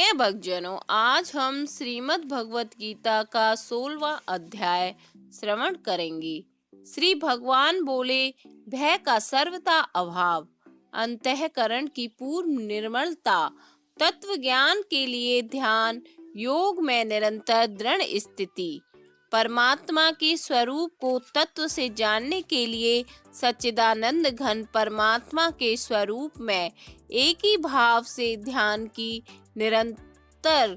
प्रिय भक्तजनों, आज हम श्रीमद् भगवत गीता का 16वां अध्याय श्रवण करेंगे। श्री भगवान बोले, भय का सर्वथा अभाव, अंतःकरण की पूर्ण निर्मलता, तत्व ज्ञान के लिए ध्यान, योग में निरंतर दृढ़ स्थिति, परमात्मा के स्वरूप को तत्व से जानने के लिए सच्चिदानंद घन परमात्मा के स्वरूप में एक ही भाव से ध्यान की निरंतर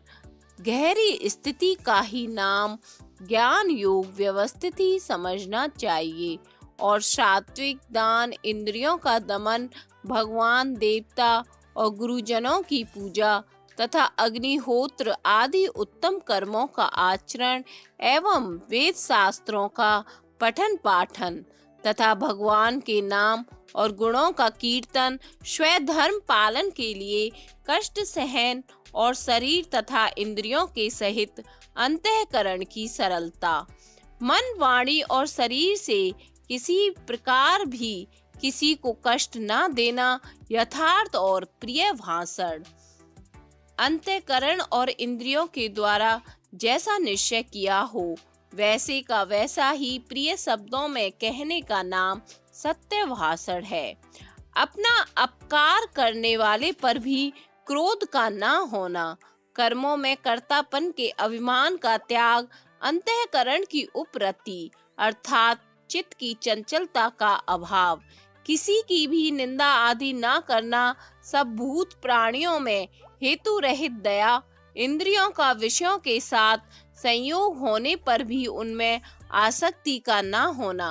गहरी स्थिति का ही नाम ज्ञान योग व्यवस्थित ही समझना चाहिए। और सात्विक दान, इंद्रियों का दमन, भगवान, देवता और गुरुजनों की पूजा तथा अग्निहोत्र आदि उत्तम कर्मों का आचरण एवं वेद शास्त्रों का पठन पाठन तथा भगवान के नाम और गुणों का कीर्तन, स्वधर्म पालन के लिए कष्ट सहन और शरीर तथा इंद्रियों के सहित अंतःकरण की सरलता, मन, वाणी और शरीर से किसी प्रकार भी किसी को कष्ट न देना, यथार्थ और प्रिय भाषण, अंतःकरण और इंद्रियों के द्वारा जैसा निश्चय किया हो वैसे का वैसा ही प्रिय शब्दों में कहने का नाम सत्य भाषण है। अपना अपकार करने वाले पर भी क्रोध का न होना, कर्मों में कर्तापन के अभिमान का त्याग, अंतःकरण की उपरति अर्थात चित्त की चंचलता का अभाव, किसी की भी निंदा आदि न करना, सब भूत प्राणियों में हेतु रहित दया, इंद्रियों का विषयों के साथ संयोग होने पर भी उनमें आसक्ति का न होना,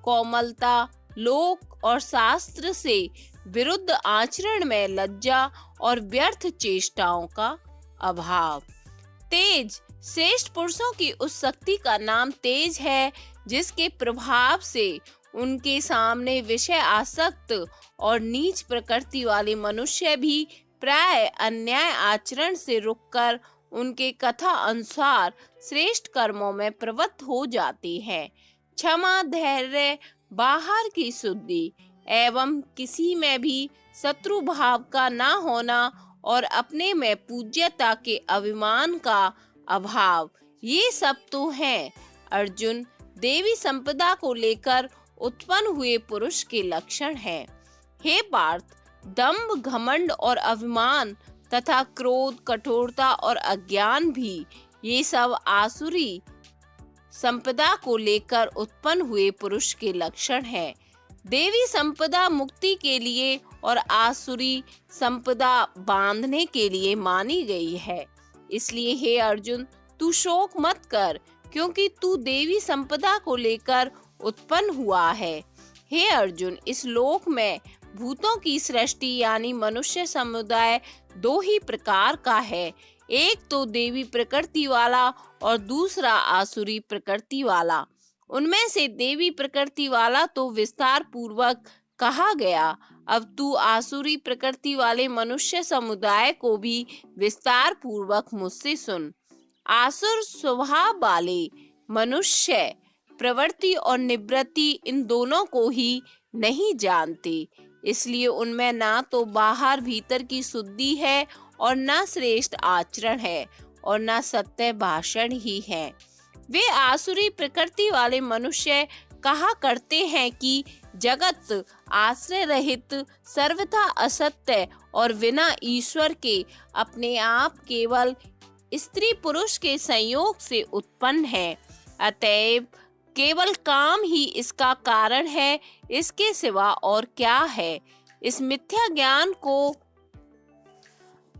कोमलता, लोक और शास्त्र से विरुद्ध आचरण में लज्जा और व्यर्थ चेष्टाओं का अभाव। तेज, श्रेष्ठ पुरुषों की उस शक्ति का नाम तेज है जिसके प्रभाव से उनके सामने विषय आसक्त और नीच प्रकृति वाले मनुष्य भी प्राय अन्याय आचरण से रुककर उनके कथा अनुसार श्रेष्ठ कर्मों में प्रवृत्त हो जाते हैं। क्षमा, धैर्य, बाहर की शुद्धि एवं किसी में भी शत्रु भाव का न होना और अपने में पूज्यता के अभिमान का अभाव, ये सब तो हैं अर्जुन देवी संपदा को लेकर उत्पन्न हुए पुरुष के लक्षण हैं। हे पार्थ, दंभ, घमंड और अभिमान तथा क्रोध, कठोरता और अज्ञान भी ये सब आसुरी संपदा को लेकर उत्पन्न हुए पुरुष के लक्षण हैं। देवी संपदा मुक्ति के लिए और आसुरी संपदा बांधने के लिए मानी गई है। इसलिए हे अर्जुन, तू शोक मत कर, क्योंकि तू देवी संपदा को लेकर उत्पन्न हुआ है। हे अर्जुन, इस लोक में भूतों की सृष्टि यानी मनुष्य समुदाय दो ही प्रकार का है, एक तो देवी प्रकृति वाला और दूसरा आसुरी प्रकृति वाला। उनमें से देवी प्रकृति वाला तो विस्तार पूर्वक कहा गया, अब तू आसुरी प्रकृति वाले मनुष्य समुदाय को भी विस्तार पूर्वक मुझसे सुन। आसुर स्वभाव वाले मनुष्य प्रवृत्ति और निवृत्ति इन दोनों को ही नहीं जानते, इसलिए उनमें ना तो बाहर भीतर की शुद्धि है और ना श्रेष्ठ आचरण है और ना सत्य भाषण ही है। वे आसुरी प्रकृति वाले मनुष्य कहा करते हैं कि जगत आश्रय रहित, सर्वथा असत्य और बिना ईश्वर के अपने आप केवल स्त्री पुरुष के संयोग से उत्पन्न है, अतएव केवल काम ही इसका कारण है, इसके सिवा और क्या है। इस मिथ्या ज्ञान को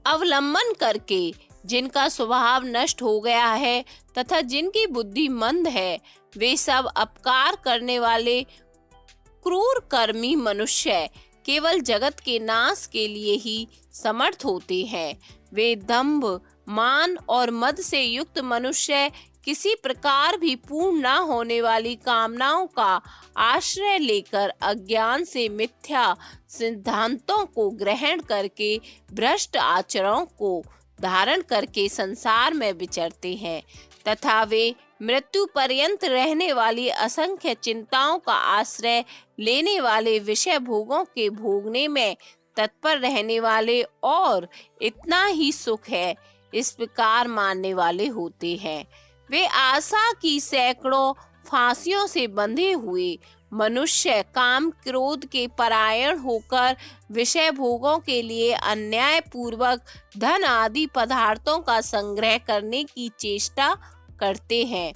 अवलंबन करके जिनका स्वभाव नष्ट हो गया है तथा जिनकी बुद्धि मंद है, वे सब अपकार करने वाले क्रूर कर्मी मनुष्य केवल जगत के नाश के लिए ही समर्थ होते हैं। वे दंभ, मान और मद से युक्त मनुष्य किसी प्रकार भी पूर्ण न होने वाली कामनाओं का आश्रय लेकर अज्ञान से मिथ्या सिद्धांतों को ग्रहण करके भ्रष्ट आचरणों को धारण करके संसार में विचरते हैं तथा वे मृत्यु पर्यंत रहने वाली असंख्य चिंताओं का आश्रय लेने वाले विषय भोगों के भोगने में तत्पर रहने वाले और इतना ही सुख है इस प्रकार मानने वाले होते हैं। वे आशा की सैकड़ों फांसियों से बंधे हुए मनुष्य काम क्रोध के परायण होकर विषय भोगों के लिए अन्याय पूर्वक धन आदि पदार्थों का संग्रह करने की चेष्टा करते हैं।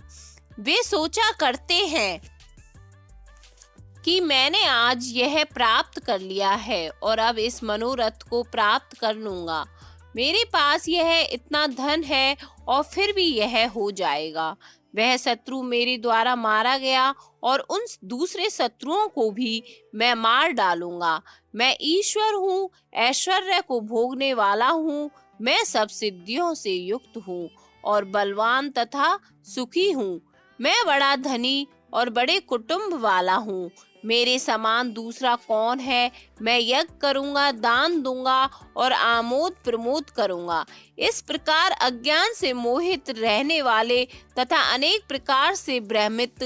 वे सोचा करते हैं कि मैंने आज यह प्राप्त कर लिया है और अब इस मनोरथ को प्राप्त कर लूंगा। मेरे पास यह इतना धन है और फिर भी यह हो जाएगा। वह शत्रु मेरे द्वारा मारा गया और उन दूसरे शत्रुओं को भी मैं मार डालूंगा। मैं ईश्वर हूँ, ऐश्वर्य को भोगने वाला हूँ, मैं सब सिद्धियों से युक्त हूँ और बलवान तथा सुखी हूँ। मैं बड़ा धनी और बड़े कुटुंब वाला हूँ। मेरे समान दूसरा कौन है? मैं यज्ञ करूंगा, दान दूंगा और आमोद प्रमोद करूंगा। इस प्रकार अज्ञान से मोहित रहने वाले तथा अनेक प्रकार से भ्रमित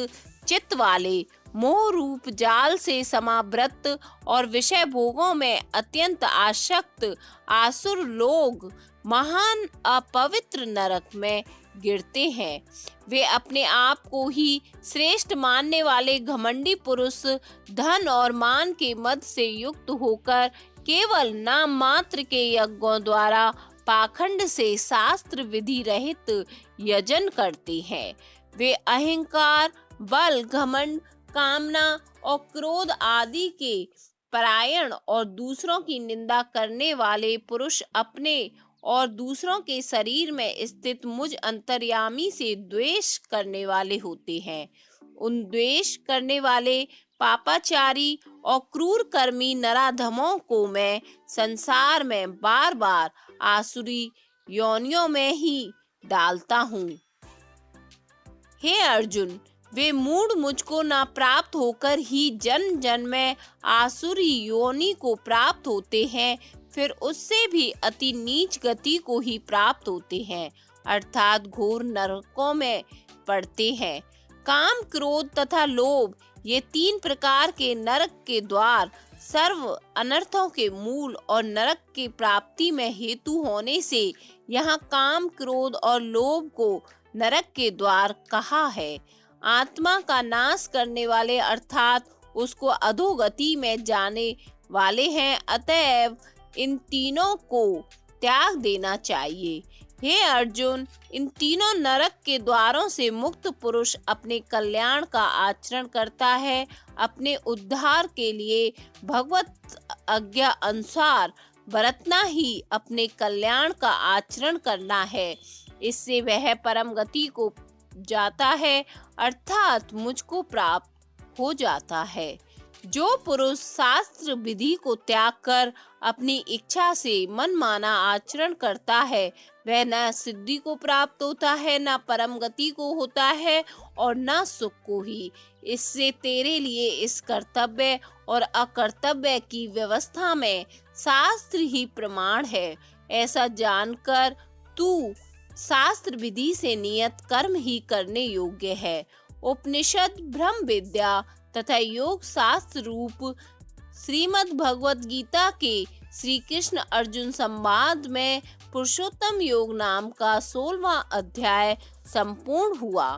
चित्त वाले, मोह रूप जाल से समावृत और विषय भोगों में अत्यंत आसक्त आसुर लोग महान अपवित्र नरक में गिरते हैं। वे अपने आप को ही श्रेष्ठ मानने वाले घमंडी पुरुष धन और मान के मद से युक्त होकर केवल नाम मात्र के यज्ञों द्वारा पाखंड से शास्त्र विधि रहित यजन करते हैं। वे अहंकार, बल, घमंड, कामना और क्रोध आदि के परायण और दूसरों की निंदा करने वाले पुरुष अपने और दूसरों के शरीर में स्थित मुझ अंतर्यामी से द्वेष करने वाले होते हैं। उन द्वेष करने वाले पापाचारी और क्रूर कर्मी नराधमों को मैं संसार में बार बार आसुरी योनियों में ही डालता हूँ। हे अर्जुन, वे मूढ़ मुझको ना प्राप्त होकर ही जन्म जन्म में आसुरी योनि को प्राप्त होते हैं, फिर उससे भी अति नीच गति को ही प्राप्त होते हैं, अर्थात घोर नरकों में पड़ते हैं। काम, क्रोध तथा लोभ, ये तीन प्रकार के नरक के द्वार सर्व अनर्थों के मूल और नरक की प्राप्ति में हेतु होने से यहाँ काम, क्रोध और लोभ को नरक के द्वार कहा है। आत्मा का नाश करने वाले अर्थात उसको अधोगति में जाने वाले हैं, अतएव इन तीनों को त्याग देना चाहिए। हे अर्जुन, इन तीनों नरक के द्वारों से मुक्त पुरुष अपने कल्याण का आचरण करता है। अपने उद्धार के लिए भगवत आज्ञा अनुसार बरतना ही अपने कल्याण का आचरण करना है। इससे वह परम गति को जाता है, अर्थात मुझको प्राप्त हो जाता है। जो पुरुष शास्त्र विधि को त्याग कर अपनी इच्छा से मनमाना आचरण करता है, वह न सिद्धि को प्राप्त होता है, न परम गति को होता है और न सुख को ही। इससे तेरे लिए इस कर्तव्य और अकर्तव्य की व्यवस्था में शास्त्र ही प्रमाण है। ऐसा जानकर तू शास्त्र विधि से नियत कर्म ही करने योग्य है। उपनिषद, ब्रह्म विद्या तथा योग शास्त्र रूप श्रीमद् भगवत गीता के श्री कृष्ण अर्जुन संवाद में पुरुषोत्तम योग नाम का 16वां अध्याय संपूर्ण हुआ।